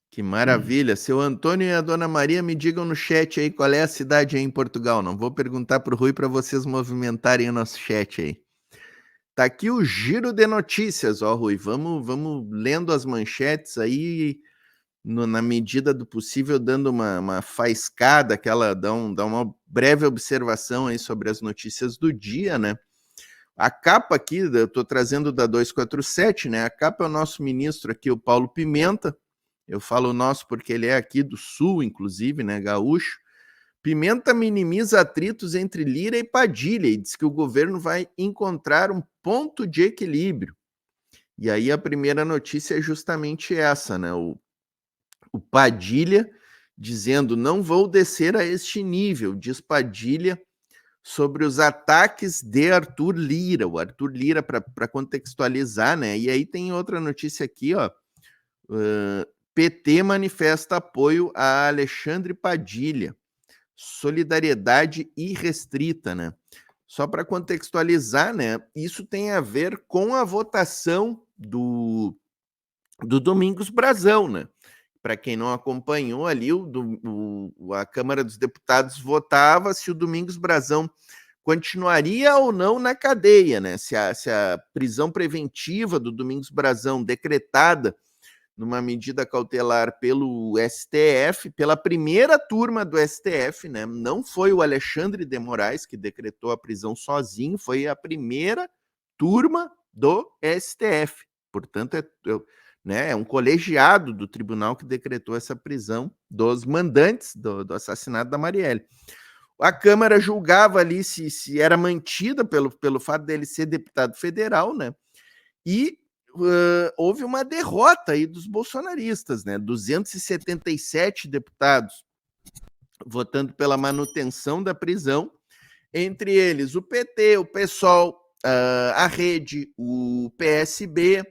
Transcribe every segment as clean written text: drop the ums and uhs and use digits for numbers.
Que maravilha. Seu Antônio e a Dona Maria me digam no chat aí qual é a cidade aí em Portugal. Não vou perguntar para o Rui para vocês movimentarem o nosso chat aí. Tá aqui o giro de notícias, ó, Rui. Vamos lendo as manchetes aí, na medida do possível, dando uma faiscada, dá uma breve observação aí sobre as notícias do dia, né? A capa aqui, eu estou trazendo da 247, né? A capa é o nosso ministro aqui, o Paulo Pimenta. Eu falo nosso porque ele é aqui do Sul, inclusive, né? Gaúcho. Pimenta minimiza atritos entre Lira e Padilha e diz que o governo vai encontrar um ponto de equilíbrio. E aí a primeira notícia é justamente essa, né? O Padilha dizendo: não vou descer a este nível, diz Padilha sobre os ataques de Arthur Lira. O Arthur Lira, para contextualizar, né? E aí tem outra notícia aqui, ó. PT manifesta apoio a Alexandre Padilha. Solidariedade irrestrita, né? Só para contextualizar, né? Isso tem a ver com a votação do Domingos Brazão, né? Para quem não acompanhou ali, a Câmara dos Deputados votava se o Domingos Brazão continuaria ou não na cadeia, né? Se a prisão preventiva do Domingos Brazão decretada numa medida cautelar pelo STF, pela primeira turma do STF, né? Não foi o Alexandre de Moraes que decretou a prisão sozinho, foi a primeira turma do STF. Portanto, é um colegiado do tribunal que decretou essa prisão dos mandantes do assassinato da Marielle. A Câmara julgava ali se era mantida pelo fato dele ser deputado federal, né? E houve uma derrota aí dos bolsonaristas, né? 277 deputados votando pela manutenção da prisão, entre eles o PT, o PSOL, a Rede, o PSB,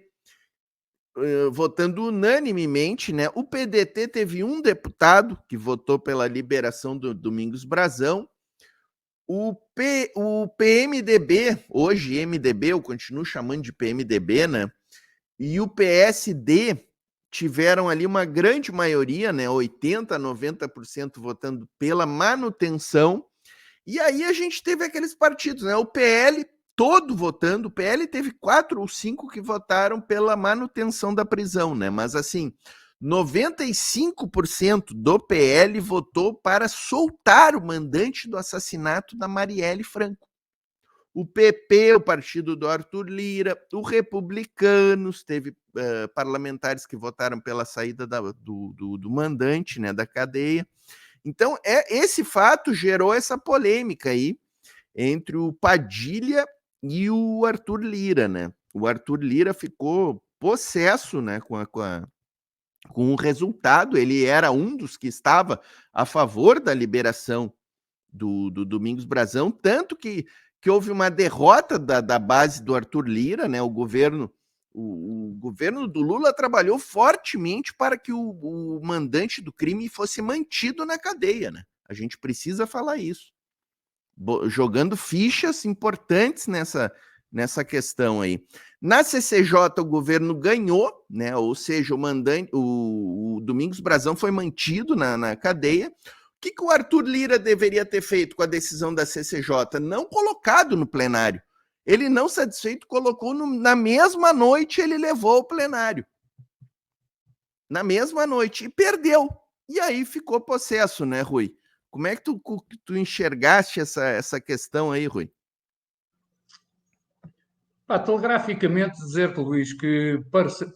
votando unanimemente, né? O PDT teve um deputado que votou pela liberação do Domingos Brazão. O PMDB, hoje MDB, eu continuo chamando de PMDB, né? E o PSD tiveram ali uma grande maioria, né? 80%, 90% votando pela manutenção. E aí a gente teve aqueles partidos, né? O PL todo votando, o PL teve 4 ou 5 que votaram pela manutenção da prisão, né? Mas assim, 95% do PL votou para soltar o mandante do assassinato da Marielle Franco. O PP, o partido do Arthur Lira, o Republicanos, teve parlamentares que votaram pela saída do mandante, né, da cadeia. Então, esse fato gerou essa polêmica aí entre o Padilha e o Arthur Lira, né? O Arthur Lira ficou possesso, né, com o resultado. Ele era um dos que estava a favor da liberação do Domingos Brazão, tanto que houve uma derrota da base do Arthur Lira, né? O governo do Lula trabalhou fortemente para que o mandante do crime fosse mantido na cadeia, né? A gente precisa falar isso. Jogando fichas importantes nessa questão aí. Na CCJ, o governo ganhou, né? Ou seja, o Domingos Brazão foi mantido na cadeia. O que o Arthur Lira deveria ter feito com a decisão da CCJ? Não colocado no plenário. Ele, não satisfeito, colocou na mesma noite, ele levou ao plenário. Na mesma noite. E perdeu. E aí ficou possesso, né, Rui? Como é que tu enxergaste essa questão aí, Rui? Telegraficamente dizer-te, Luís, que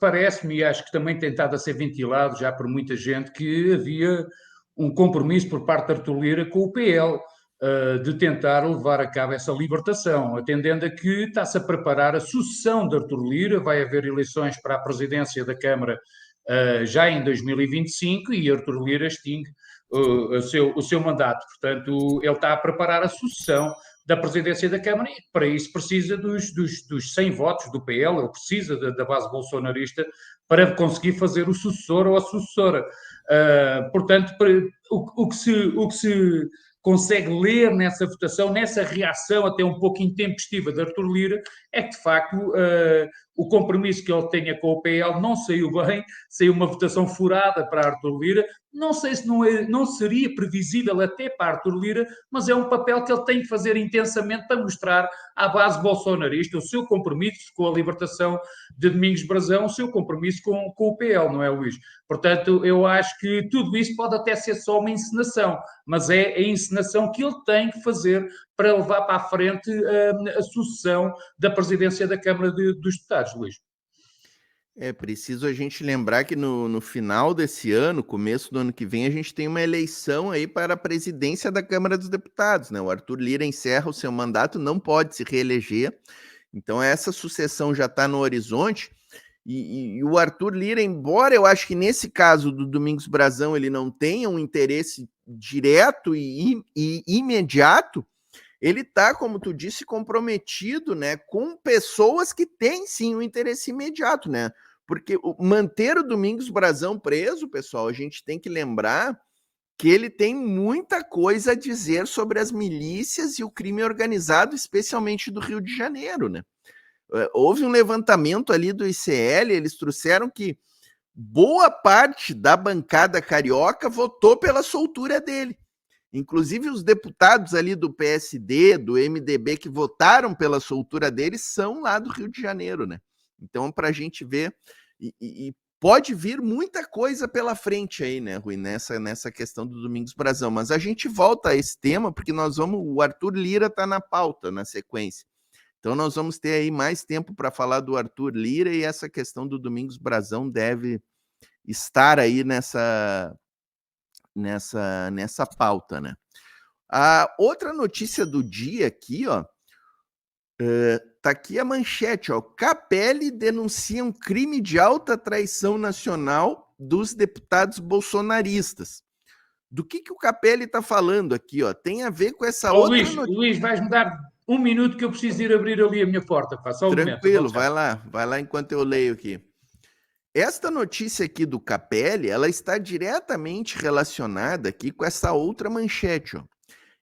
parece-me, e acho que também tem estado a ser ventilado já por muita gente, que havia um compromisso por parte de Arthur Lira com o PL de tentar levar a cabo essa libertação, atendendo a que está-se a preparar a sucessão de Arthur Lira, vai haver eleições para a presidência da Câmara já em 2025 e Arthur Lira extingue o seu mandato. Portanto, ele está a preparar a sucessão da presidência da Câmara e para isso precisa dos 100 votos do PL, ele precisa da base bolsonarista para conseguir fazer o sucessor ou a sucessora. Portanto, o que se consegue ler nessa votação, nessa reação até um pouco intempestiva de Arthur Lira, é que, de facto, o compromisso que ele tenha com o PL não saiu bem, saiu uma votação furada para Artur Lira. Não sei se não seria previsível até para Artur Lira, mas é um papel que ele tem que fazer intensamente para mostrar à base bolsonarista o seu compromisso com a libertação de Domingos Brazão, o seu compromisso com o PL, não é, Luís? Portanto, eu acho que tudo isso pode até ser só uma encenação, mas é a encenação que ele tem que fazer para levar para a frente a sucessão da presidência da Câmara dos Deputados, Luís. É preciso a gente lembrar que no final desse ano, começo do ano que vem, a gente tem uma eleição aí para a presidência da Câmara dos Deputados, né? O Arthur Lira encerra o seu mandato, não pode se reeleger, então essa sucessão já está no horizonte. E o Arthur Lira, embora eu acho que nesse caso do Domingos Brazão ele não tenha um interesse direto e imediato, ele está, como tu disse, comprometido, né, com pessoas que têm sim um interesse imediato, né? Porque manter o Domingos Brazão preso, pessoal, a gente tem que lembrar que ele tem muita coisa a dizer sobre as milícias e o crime organizado, especialmente do Rio de Janeiro, né? Houve um levantamento ali do ICL, eles trouxeram que boa parte da bancada carioca votou pela soltura dele. Inclusive os deputados ali do PSD, do MDB, que votaram pela soltura dele, são lá do Rio de Janeiro, né? Então, para a gente ver, e pode vir muita coisa pela frente aí, né, Rui, nessa questão do Domingos Brazão. Mas a gente volta a esse tema, porque o Arthur Lira está na pauta, na sequência. Então nós vamos ter aí mais tempo para falar do Arthur Lira e essa questão do Domingos Brazão deve estar aí nessa pauta, né? A outra notícia do dia aqui, ó, tá aqui a manchete, ó. Capelli denuncia um crime de alta traição nacional dos deputados bolsonaristas. Do que o Capelli tá falando aqui, ó? Tem a ver com essa outra notícia. Luís, vais-me dar um minuto que eu preciso ir abrir ali a minha porta, pá, só um Tranquilo, momento. vai lá enquanto eu leio aqui. Esta notícia aqui do Capelli, ela está diretamente relacionada aqui com essa outra manchete, ó.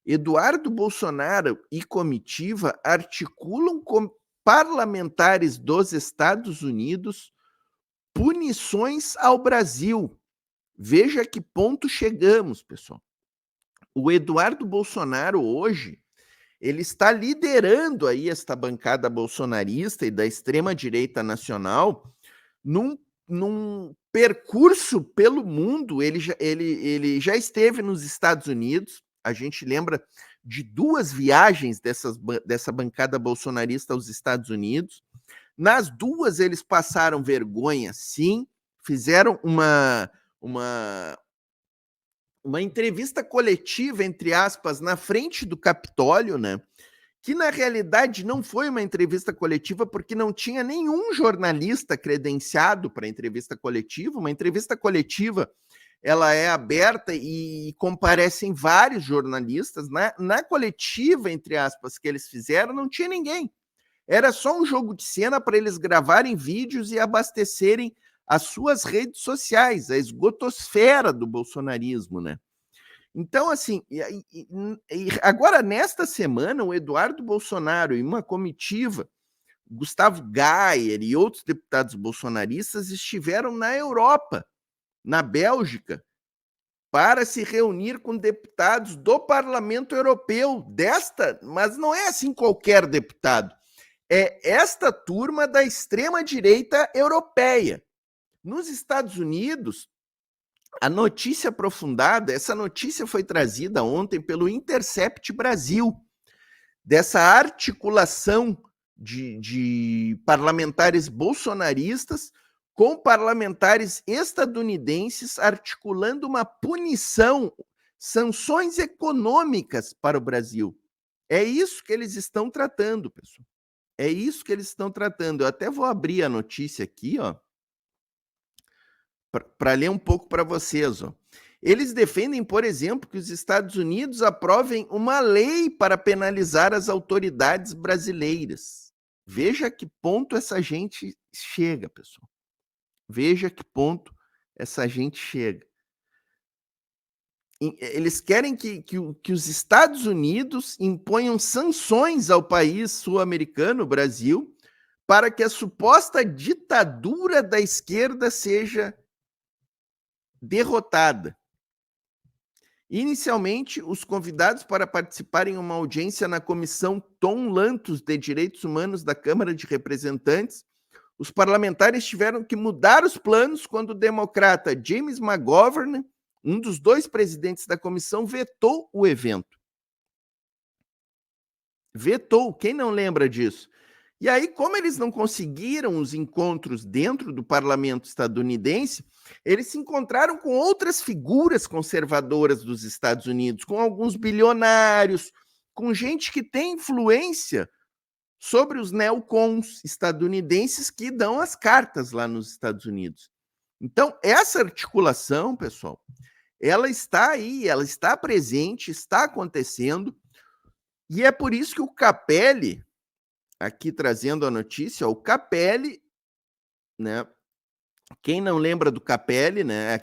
Eduardo Bolsonaro e comitiva articulam com parlamentares dos Estados Unidos punições ao Brasil. Veja que ponto chegamos, pessoal. O Eduardo Bolsonaro hoje, ele está liderando aí esta bancada bolsonarista e da extrema-direita nacional num percurso pelo mundo. Ele já esteve nos Estados Unidos. A gente lembra de 2 viagens dessa bancada bolsonarista aos Estados Unidos. Nas 2 eles passaram vergonha, sim, fizeram uma entrevista coletiva, entre aspas, na frente do Capitólio, né? Que na realidade não foi uma entrevista coletiva, porque não tinha nenhum jornalista credenciado para entrevista coletiva. Uma entrevista coletiva, ela é aberta e comparecem vários jornalistas. Na coletiva, entre aspas, que eles fizeram, não tinha ninguém. Era só um jogo de cena para eles gravarem vídeos e abastecerem as suas redes sociais, a esgotosfera do bolsonarismo, né? Então, assim, agora nesta semana, o Eduardo Bolsonaro e uma comitiva, Gustavo Gayer e outros deputados bolsonaristas estiveram na Europa, na Bélgica, para se reunir com deputados do Parlamento Europeu, mas não é assim qualquer deputado, é esta turma da extrema-direita europeia. Nos Estados Unidos, a notícia aprofundada, essa notícia foi trazida ontem pelo Intercept Brasil, dessa articulação de parlamentares bolsonaristas com parlamentares estadunidenses articulando uma punição, sanções econômicas para o Brasil. É isso que eles estão tratando, pessoal. É isso que eles estão tratando. Eu até vou abrir a notícia aqui, ó, para ler um pouco para vocês. Ó. Eles defendem, por exemplo, que os Estados Unidos aprovem uma lei para penalizar as autoridades brasileiras. Veja que ponto essa gente chega, pessoal. Veja que ponto essa gente chega. Eles querem que os Estados Unidos imponham sanções ao país sul-americano, Brasil, para que a suposta ditadura da esquerda seja derrotada. Inicialmente, os convidados para participar em uma audiência na Comissão Tom Lantos de Direitos Humanos da Câmara de Representantes, os parlamentares tiveram que mudar os planos quando o democrata James McGovern, um dos 2 presidentes da comissão, vetou o evento. Vetou, quem não lembra disso? E aí, como eles não conseguiram os encontros dentro do parlamento estadunidense, eles se encontraram com outras figuras conservadoras dos Estados Unidos, com alguns bilionários, com gente que tem influência sobre os neocons estadunidenses que dão as cartas lá nos Estados Unidos. Então, essa articulação, pessoal, ela está aí, ela está presente, está acontecendo, e é por isso que o Capelli, aqui trazendo a notícia, o Capelli, né? Quem não lembra do Capelli, né?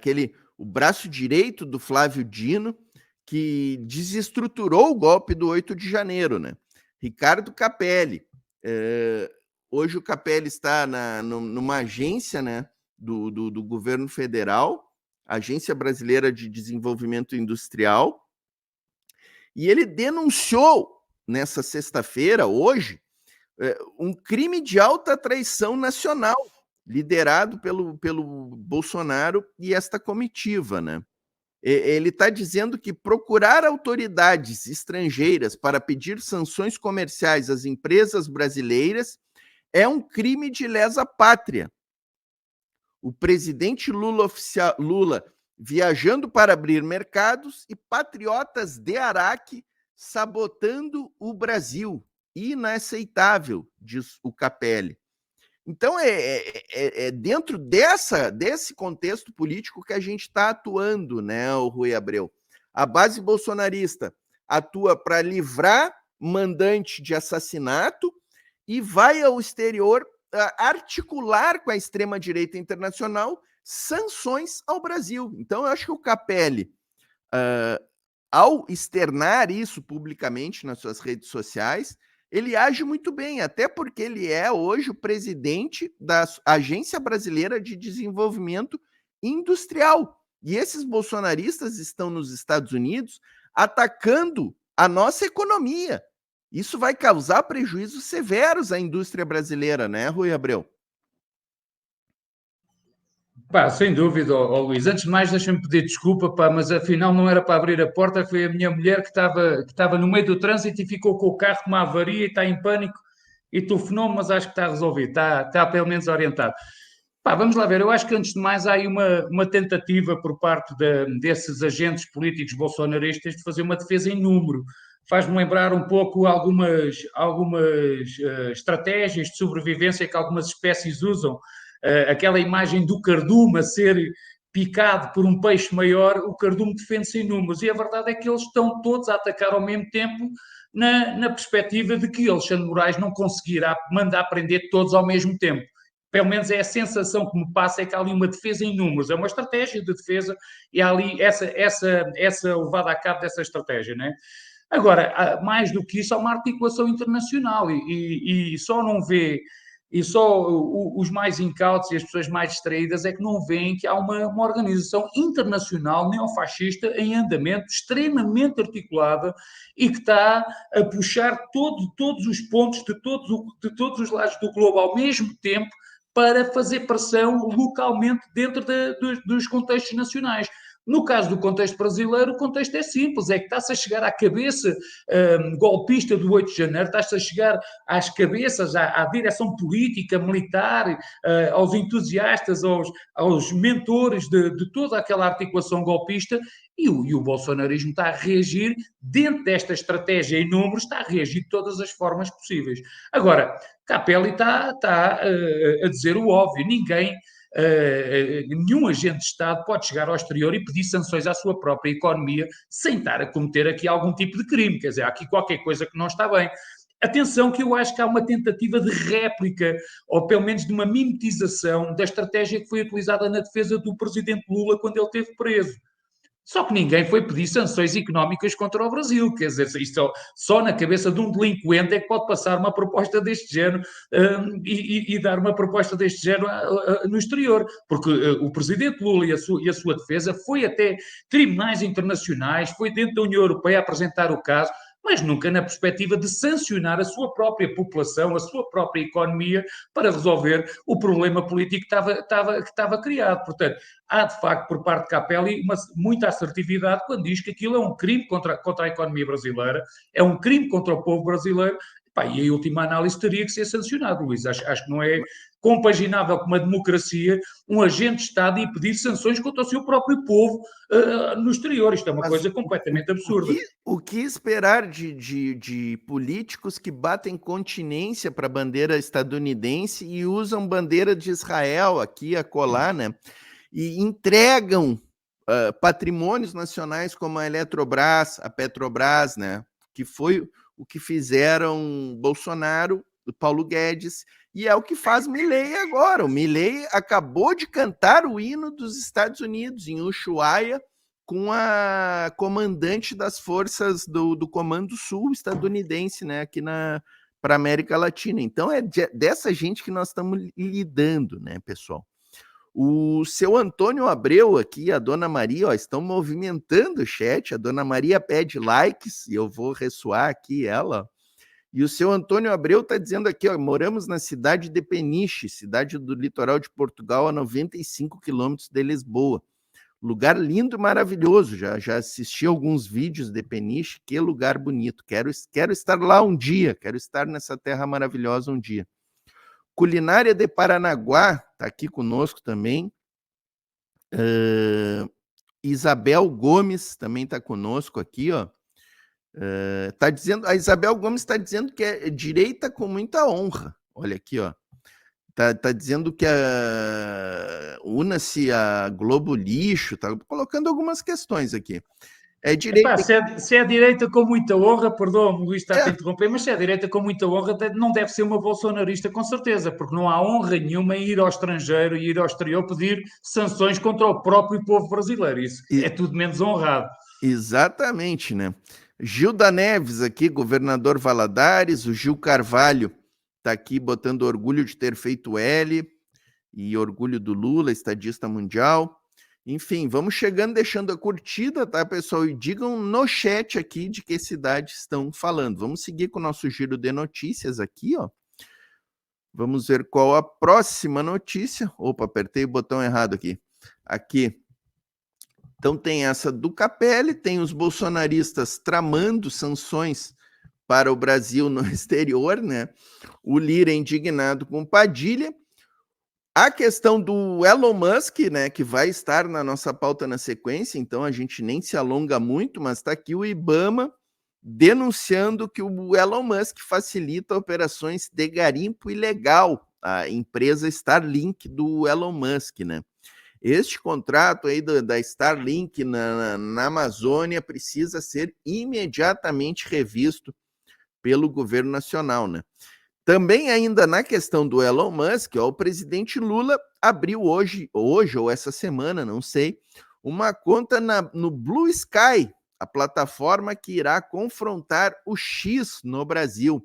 O braço direito do Flávio Dino, que desestruturou o golpe do 8 de janeiro, né? Ricardo Capelli. Hoje o Capelli está numa agência, né, do governo federal, Agência Brasileira de Desenvolvimento Industrial, e ele denunciou nessa sexta-feira, hoje, um crime de alta traição nacional, liderado pelo Bolsonaro e esta comitiva, né? Ele está dizendo que procurar autoridades estrangeiras para pedir sanções comerciais às empresas brasileiras é um crime de lesa pátria. O presidente Lula viajando para abrir mercados e patriotas de Araque sabotando o Brasil. Inaceitável, diz o Capelli. Então, é dentro desse contexto político que a gente está atuando, né, o Rui Abreu? A base bolsonarista atua para livrar mandante de assassinato e vai ao exterior articular com a extrema-direita internacional sanções ao Brasil. Então, eu acho que o Capelli, ao externar isso publicamente nas suas redes sociais, ele age muito bem, até porque ele é hoje o presidente da Agência Brasileira de Desenvolvimento Industrial. E esses bolsonaristas estão nos Estados Unidos atacando a nossa economia. Isso vai causar prejuízos severos à indústria brasileira, né, Rui Abreu? Pá, sem dúvida, Luís. Antes de mais, deixa-me pedir desculpa, pá, mas afinal não era para abrir a porta, foi a minha mulher que estava no meio do trânsito e ficou com o carro com uma avaria e está em pânico e telefonou-me, mas acho que está resolvido, está pelo menos orientado. Pá, vamos lá ver, eu acho que antes de mais há aí uma tentativa por parte desses agentes políticos bolsonaristas de fazer uma defesa em número. Faz-me lembrar um pouco algumas estratégias de sobrevivência que algumas espécies usam. Aquela imagem do cardume a ser picado por um peixe maior, o cardume defende-se em números. E a verdade é que eles estão todos a atacar ao mesmo tempo na perspectiva de que Alexandre Moraes não conseguirá mandar prender todos ao mesmo tempo. Pelo menos é a sensação que me passa, é que há ali uma defesa em números, é uma estratégia de defesa e há ali essa levada a cabo dessa estratégia, não é? Agora, mais do que isso, há uma articulação internacional e só não vê, e só os mais incautos e as pessoas mais distraídas é que não veem que há uma organização internacional neofascista em andamento, extremamente articulada e que está a puxar todos os pontos de todos os lados do globo ao mesmo tempo para fazer pressão localmente dentro dos contextos nacionais. No caso do contexto brasileiro, o contexto é simples, é que está-se a chegar à cabeça golpista do 8 de janeiro, está-se a chegar às cabeças, à direção política, militar, aos entusiastas, aos mentores de toda aquela articulação golpista, e o bolsonarismo está a reagir dentro desta estratégia em números, está a reagir de todas as formas possíveis. Agora, Capelli está a dizer o óbvio, nenhum agente de Estado pode chegar ao exterior e pedir sanções à sua própria economia sem estar a cometer aqui algum tipo de crime, quer dizer, há aqui qualquer coisa que não está bem. Atenção que eu acho que há uma tentativa de réplica, ou pelo menos de uma mimetização da estratégia que foi utilizada na defesa do presidente Lula quando ele esteve preso. Só que ninguém foi pedir sanções económicas contra o Brasil. Quer dizer, isto só na cabeça de um delinquente é que pode passar uma proposta deste género e dar uma proposta deste género no exterior. Porque o presidente Lula e a sua defesa foi até tribunais internacionais, foi dentro da União Europeia a apresentar o caso, mas nunca na perspectiva de sancionar a sua própria população, a sua própria economia, para resolver o problema político que estava criado. Portanto, há de facto, por parte de Capelli, muita assertividade quando diz que aquilo é um crime contra a economia brasileira, é um crime contra o povo brasileiro. Pá, e a última análise teria que ser sancionado, Luís. Acho que não é compaginável com uma democracia um agente de Estado e pedir sanções contra o seu próprio povo no exterior. Isto é uma coisa completamente absurda. O que esperar de políticos que batem continência para a bandeira estadunidense e usam bandeira de Israel aqui a colar, né? E entregam patrimônios nacionais como a Eletrobras, a Petrobras, né? Que foi o que fizeram Bolsonaro, o Paulo Guedes, e é o que faz Milei agora. O Milei acabou de cantar o hino dos Estados Unidos em Ushuaia com a comandante das forças do Comando Sul estadunidense, né? Aqui para a América Latina. Então é dessa gente que nós estamos lidando, né, pessoal? O seu Antônio Abreu aqui, a Dona Maria, ó, estão movimentando o chat. A Dona Maria pede likes e eu vou ressoar aqui ela. E o seu Antônio Abreu está dizendo aqui, ó, moramos na cidade de Peniche, cidade do litoral de Portugal, a 95 quilômetros de Lisboa. Lugar lindo e maravilhoso. Já assisti alguns vídeos de Peniche, que lugar bonito. Quero estar lá um dia, quero estar nessa terra maravilhosa um dia. Culinária de Paranaguá está aqui conosco também. Isabel Gomes também está conosco aqui, ó. Tá dizendo, a Isabel Gomes está dizendo que é direita com muita honra. Olha aqui, ó. Tá dizendo que una-se a Globo Lixo, tá colocando algumas questões aqui. É direita. Epá, se é direita com muita honra, perdoa-me, Luís, está-te a interromper, mas se é direita com muita honra, não deve ser uma bolsonarista com certeza, porque não há honra nenhuma em ir ao estrangeiro e ir ao exterior pedir sanções contra o próprio povo brasileiro. Isso é tudo menos honrado. Exatamente, né? Gilda Neves aqui, governador Valadares, o Gil Carvalho está aqui botando orgulho de ter feito L e orgulho do Lula, estadista mundial. Enfim, vamos chegando, deixando a curtida, tá, pessoal? E digam no chat aqui de que cidade estão falando. Vamos seguir com o nosso giro de notícias aqui, ó. Vamos ver qual a próxima notícia. Opa, apertei o botão errado aqui. Aqui. Então tem essa do Capelli, tem os bolsonaristas tramando sanções para o Brasil no exterior, né? O Lira indignado com Padilha. A questão do Elon Musk, né, que vai estar na nossa pauta na sequência, então a gente nem se alonga muito, mas está aqui o IBAMA denunciando que o Elon Musk facilita operações de garimpo ilegal, a empresa Starlink do Elon Musk, né? Este contrato aí da Starlink na Amazônia precisa ser imediatamente revisto pelo governo nacional, né? Também ainda na questão do Elon Musk, ó, o presidente Lula abriu hoje ou essa semana, não sei, uma conta no Blue Sky, a plataforma que irá confrontar o X no Brasil.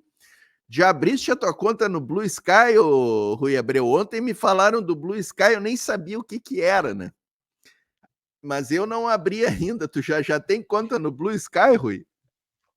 Já abriste a tua conta no Blue Sky, ô, Rui Abreu? Ontem me falaram do Blue Sky, eu nem sabia o que era, né? Mas eu não abri ainda. Tu já tem conta no Blue Sky, Rui?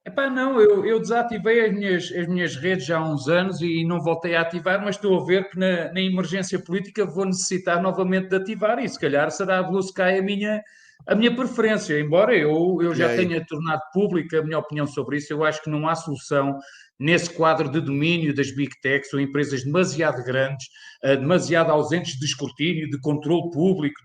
Epá, não, eu desativei as minhas redes já há uns anos e não voltei a ativar, mas estou a ver que na emergência política vou necessitar novamente de ativar e se calhar será a Blue Sky a minha preferência, embora eu já tenha tornado pública a minha opinião sobre isso. Eu acho que não há solução nesse quadro de domínio das Big Techs, são empresas demasiado grandes, demasiado ausentes de escrutínio, de controle público,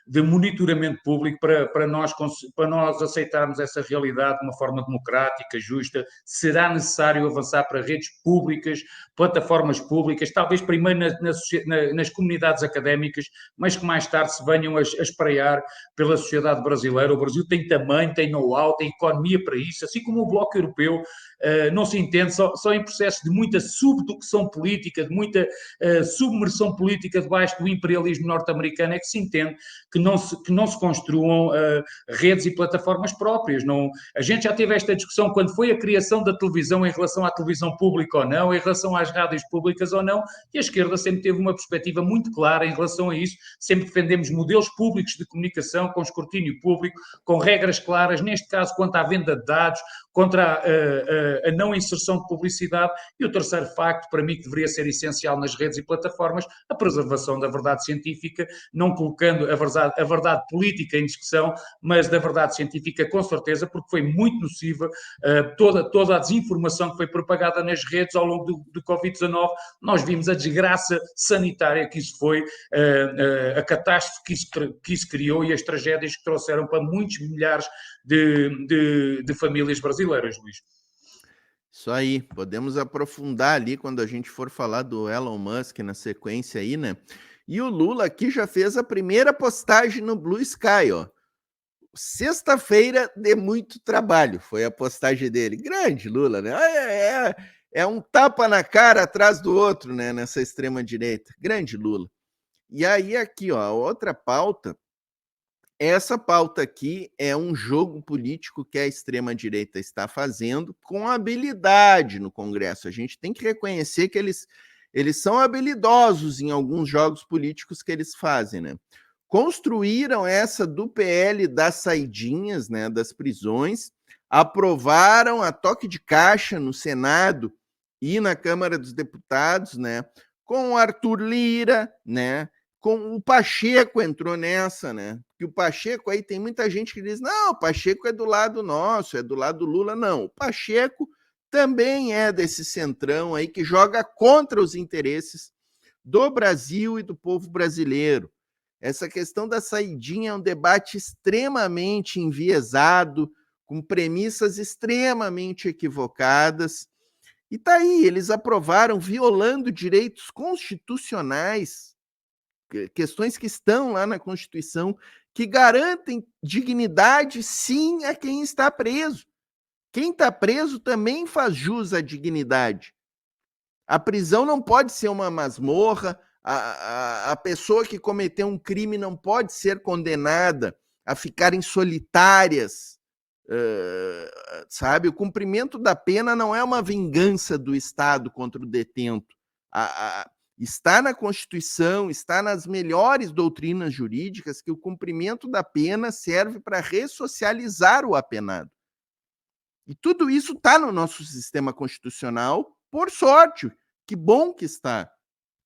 de monitoramento público para nós aceitarmos essa realidade de uma forma democrática, justa. Será necessário avançar para redes públicas, plataformas públicas, talvez primeiro nas comunidades académicas, mas que mais tarde se venham a espalhar pela sociedade brasileira. O Brasil tem tamanho, tem know-how, tem economia para isso, assim como o Bloco Europeu não se entende, só em processo de muita subducção política, de muita submersão política debaixo do imperialismo norte-americano é que se entende que não se construam redes e plataformas próprias. Não, a gente já teve esta discussão quando foi a criação da televisão em relação à televisão pública ou não, em relação às rádios públicas ou não, e a esquerda sempre teve uma perspectiva muito clara em relação a isso, sempre defendemos modelos públicos de comunicação, com escrutínio público, com regras claras, neste caso quanto à venda de dados, contra a não inserção de publicidade, e o terceiro facto, para mim, que deveria ser essencial nas redes e plataformas, a preservação da verdade científica, não colocando a verdade política em discussão, mas da verdade científica com certeza, porque foi muito nociva toda a desinformação que foi propagada nas redes ao longo do Covid-19. Nós vimos a desgraça sanitária que isso foi, a catástrofe que isso criou e as tragédias que trouxeram para muitos milhares de famílias brasileiras, Luís. Isso aí, podemos aprofundar ali quando a gente for falar do Elon Musk na sequência aí, né? E o Lula aqui já fez a primeira postagem no Blue Sky, ó. Sexta-feira de muito trabalho, foi a postagem dele. Grande Lula, né? É um tapa na cara atrás do outro, né? Nessa extrema-direita. Grande Lula. E aí aqui, ó, a outra pauta. Essa pauta aqui é um jogo político que a extrema-direita está fazendo com habilidade no Congresso. A gente tem que reconhecer que eles são habilidosos em alguns jogos políticos que eles fazem, né? Construíram essa do PL das saidinhas, né, das prisões, aprovaram a toque de caixa no Senado e na Câmara dos Deputados, né, com o Arthur Lira, né, com o Pacheco entrou nessa, né? Que o Pacheco aí tem muita gente que diz: não, o Pacheco é do lado nosso, é do lado do Lula. Não, o Pacheco também é desse centrão aí que joga contra os interesses do Brasil e do povo brasileiro. Essa questão da saidinha é um debate extremamente enviesado, com premissas extremamente equivocadas. E tá aí, eles aprovaram violando direitos constitucionais, questões que estão lá na Constituição, que garantem dignidade, sim, a quem está preso. Quem está preso também faz jus à dignidade. A prisão não pode ser uma masmorra, a pessoa que cometeu um crime não pode ser condenada a ficar em solitárias, sabe? O cumprimento da pena não é uma vingança do Estado contra o detento. Está na Constituição, está nas melhores doutrinas jurídicas que o cumprimento da pena serve para ressocializar o apenado. E tudo isso está no nosso sistema constitucional, por sorte. Que bom que está.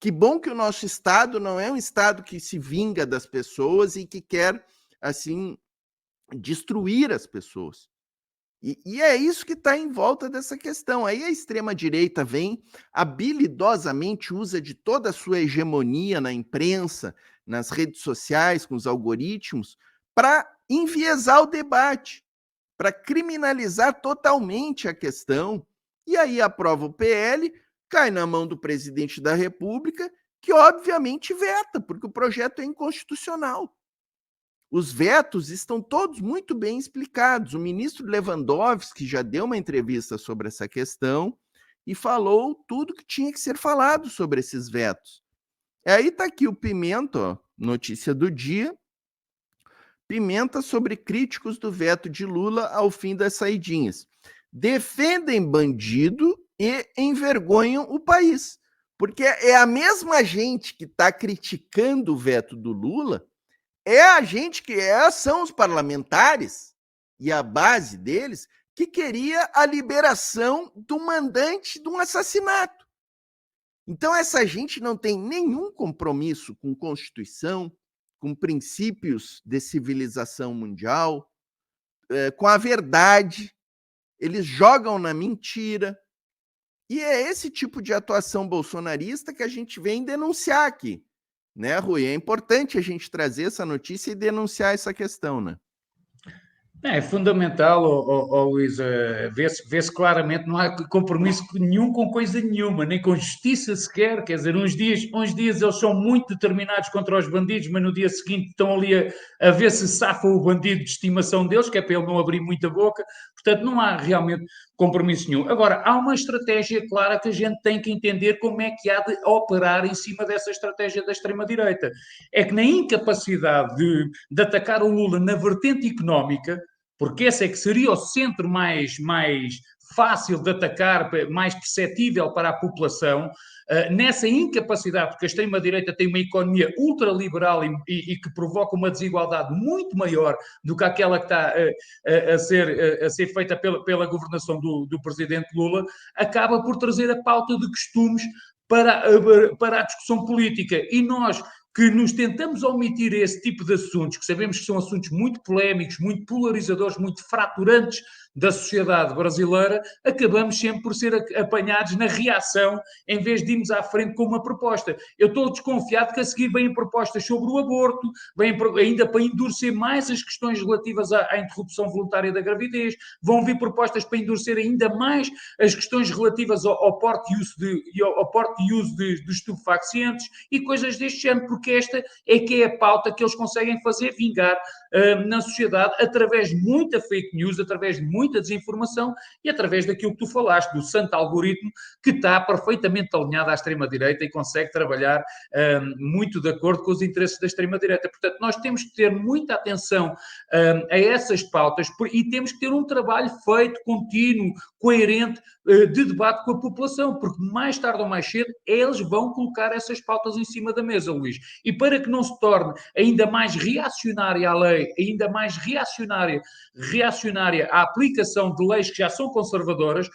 Que bom que o nosso Estado não é um Estado que se vinga das pessoas e que quer, assim, destruir as pessoas. E é isso que está em volta dessa questão. Aí a extrema-direita vem, habilidosamente usa de toda a sua hegemonia na imprensa, nas redes sociais, com os algoritmos, para enviesar o debate, para criminalizar totalmente a questão. E aí aprova o PL, cai na mão do presidente da República, que obviamente veta, porque o projeto é inconstitucional. Os vetos estão todos muito bem explicados. O ministro Lewandowski já deu uma entrevista sobre essa questão e falou tudo que tinha que ser falado sobre esses vetos. E aí está aqui o Pimenta, ó, notícia do dia. Pimenta sobre críticos do veto de Lula ao fim das saidinhas. Defendem bandido e envergonham o país. Porque é a mesma gente que está criticando o veto do Lula, é a gente são os parlamentares e a base deles que queria a liberação do mandante de um assassinato. Então essa gente não tem nenhum compromisso com Constituição, com princípios de civilização mundial, com a verdade. Eles jogam na mentira. E é esse tipo de atuação bolsonarista que a gente vem denunciar aqui. Né, Rui? É importante a gente trazer essa notícia e denunciar essa questão, né? É fundamental, Luís, vê-se claramente, não há compromisso nenhum com coisa nenhuma, nem com justiça sequer, quer dizer, uns dias eles são muito determinados contra os bandidos, mas no dia seguinte estão ali a ver se safa o bandido de estimação deles, que é para ele não abrir muita boca, Portanto, não há realmente compromisso nenhum. Agora, há uma estratégia clara que a gente tem que entender como é que há de operar em cima dessa estratégia da extrema-direita. É que na incapacidade de atacar o Lula na vertente económica, porque esse é que seria o centro mais fácil de atacar, mais perceptível para a população, nessa incapacidade, porque a extrema-direita tem uma economia ultraliberal e que provoca uma desigualdade muito maior do que aquela que está a ser feita pela governação do presidente Lula, acaba por trazer a pauta de costumes para a discussão política. E nós que nos tentamos omitir esse tipo de assuntos, que sabemos que são assuntos muito polémicos, muito polarizadores, muito fraturantes da sociedade brasileira, acabamos sempre por ser apanhados na reação, em vez de irmos à frente com uma proposta. Eu estou desconfiado que a seguir vêm propostas sobre o aborto, vêm ainda para endurecer mais as questões relativas à interrupção voluntária da gravidez, vão vir propostas para endurecer ainda mais as questões relativas ao porte e uso de estupefacientes e coisas deste género, porque esta é que é a pauta que eles conseguem fazer vingar na sociedade através de muita fake news, através de muita desinformação e através daquilo que tu falaste, do santo algoritmo que está perfeitamente alinhado à extrema-direita e consegue trabalhar muito de acordo com os interesses da extrema-direita. Portanto, nós temos que ter muita atenção a essas pautas e temos que ter um trabalho feito, contínuo, coerente, de debate com a população, porque mais tarde ou mais cedo eles vão colocar essas pautas em cima da mesa, Luís. E para que não se torne ainda mais reacionária a lei, ainda mais reacionária a aplicação de leis que já são conservadoras,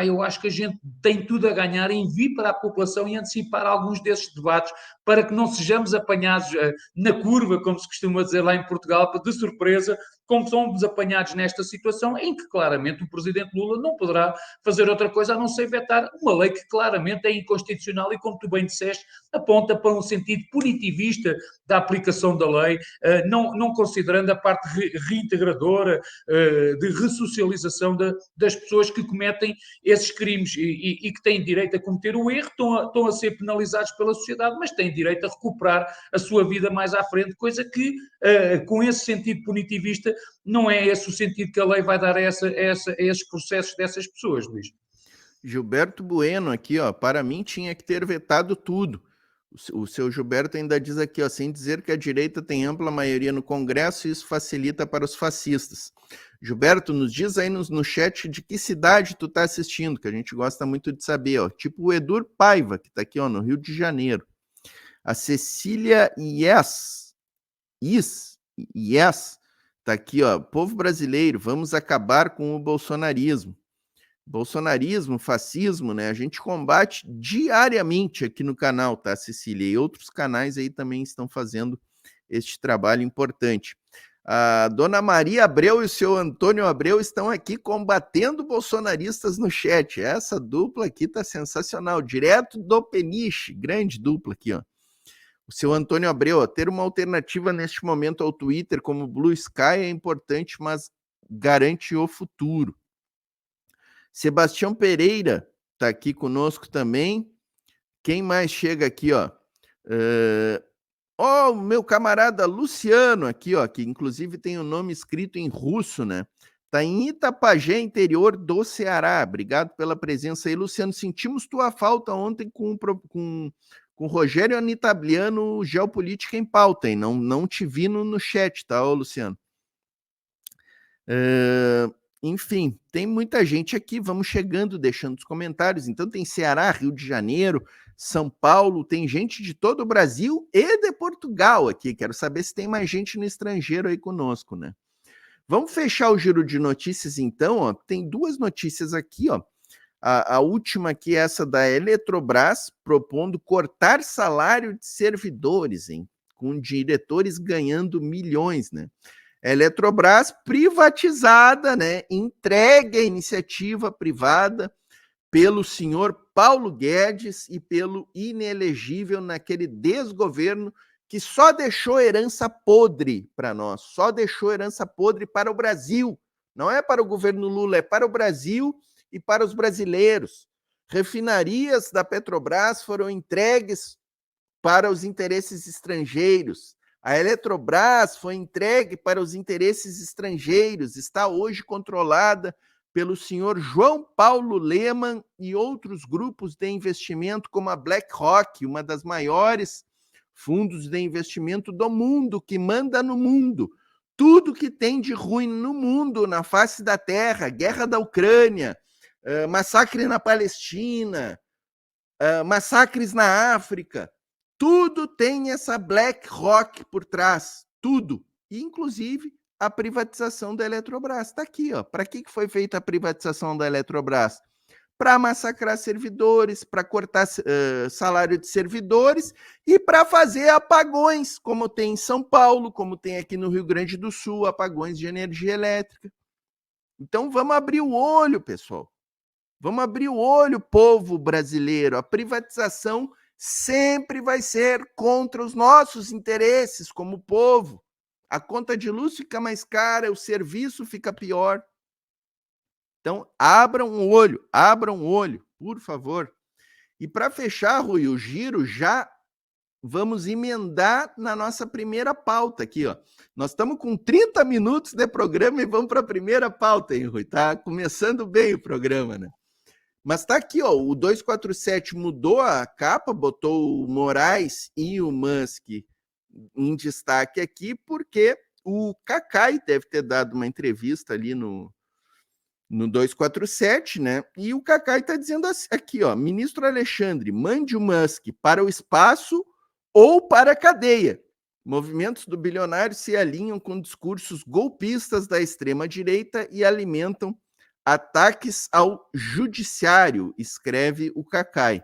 eu acho que a gente tem tudo a ganhar em vir para a população e antecipar alguns desses debates para que não sejamos apanhados na curva, como se costuma dizer lá em Portugal, de surpresa, como somos apanhados nesta situação em que claramente o presidente Lula não poderá fazer outra coisa a não ser vetar uma lei que claramente é inconstitucional e, como tu bem disseste, aponta para um sentido punitivista da aplicação da lei, não considerando a parte reintegradora, de ressocialização das pessoas que cometem esses crimes e que têm direito a cometer o erro, estão a ser penalizados pela sociedade, mas têm direito a recuperar a sua vida mais à frente, coisa que, com esse sentido punitivista, não é esse o sentido que a lei vai dar a esses processos dessas pessoas, Luís. Gilberto Bueno aqui, ó, para mim tinha que ter vetado tudo. O seu Gilberto ainda diz aqui, ó, sem dizer que a direita tem ampla maioria no Congresso, isso facilita para os fascistas. Gilberto, nos diz aí no chat de que cidade tu tá assistindo, que a gente gosta muito de saber, ó. Tipo o Edur Paiva, que tá aqui, ó, no Rio de Janeiro. A Cecília Yes, tá aqui, ó. Povo brasileiro, vamos acabar com o bolsonarismo. Bolsonarismo, fascismo, né? A gente combate diariamente aqui no canal, tá, Cecília? E outros canais aí também estão fazendo este trabalho importante. A dona Maria Abreu e o seu Antônio Abreu estão aqui combatendo bolsonaristas no chat. Essa dupla aqui tá sensacional, direto do Peniche, grande dupla aqui, ó. O seu Antônio Abreu, ó, ter uma alternativa neste momento ao Twitter como Blue Sky é importante, mas garante o futuro. Sebastião Pereira está aqui conosco também. Quem mais chega aqui, ó? O meu camarada Luciano aqui, ó, que inclusive tem o nome escrito em russo, né? Tá em Itapajé, interior do Ceará. Obrigado pela presença aí, Luciano. Sentimos tua falta ontem com Rogério Anitabliano, Geopolítica em Pauta, hein? Não te vi no chat, tá, ô, Luciano? Enfim, tem muita gente aqui, vamos chegando, deixando os comentários. Então tem Ceará, Rio de Janeiro, São Paulo, tem gente de todo o Brasil e de Portugal aqui. Quero saber se tem mais gente no estrangeiro aí conosco, né? Vamos fechar o giro de notícias então, ó. Tem duas notícias aqui, ó. A última aqui é essa da Eletrobras, propondo cortar salário de servidores, hein? Com diretores ganhando milhões, né? Eletrobras privatizada, né? Entregue à iniciativa privada pelo senhor Paulo Guedes e pelo inelegível naquele desgoverno que só deixou herança podre para nós, só deixou herança podre para o Brasil. Não é para o governo Lula, é para o Brasil e para os brasileiros. Refinarias da Petrobras foram entregues para os interesses estrangeiros. A Eletrobras foi entregue para os interesses estrangeiros, está hoje controlada pelo senhor João Paulo Lemann e outros grupos de investimento como a BlackRock, uma das maiores fundos de investimento do mundo, que manda no mundo. Tudo que tem de ruim no mundo, na face da terra, guerra da Ucrânia, massacre na Palestina, massacres na África, tudo tem essa BlackRock por trás, tudo, inclusive a privatização da Eletrobras. Está aqui, ó. Para que foi feita a privatização da Eletrobras? Para massacrar servidores, para cortar salário de servidores e para fazer apagões, como tem em São Paulo, como tem aqui no Rio Grande do Sul, apagões de energia elétrica. Então vamos abrir o olho, pessoal. Vamos abrir o olho, povo brasileiro. A privatização sempre vai ser contra os nossos interesses como povo. A conta de luz fica mais cara, o serviço fica pior. Então, abram o olho, por favor. E para fechar, Rui, o giro, já vamos emendar na nossa primeira pauta aqui, ó. Nós estamos com 30 minutos de programa e vamos para a primeira pauta, hein, Rui? Tá começando bem o programa, né? Mas tá aqui, ó, o 247 mudou a capa, botou o Moraes e o Musk em destaque aqui, porque o Cacai deve ter dado uma entrevista ali no 247, né? E o Cacai está dizendo aqui, ó, ministro Alexandre, mande o Musk para o espaço ou para a cadeia. Movimentos do bilionário se alinham com discursos golpistas da extrema-direita e alimentam ataques ao judiciário, escreve o Cacai.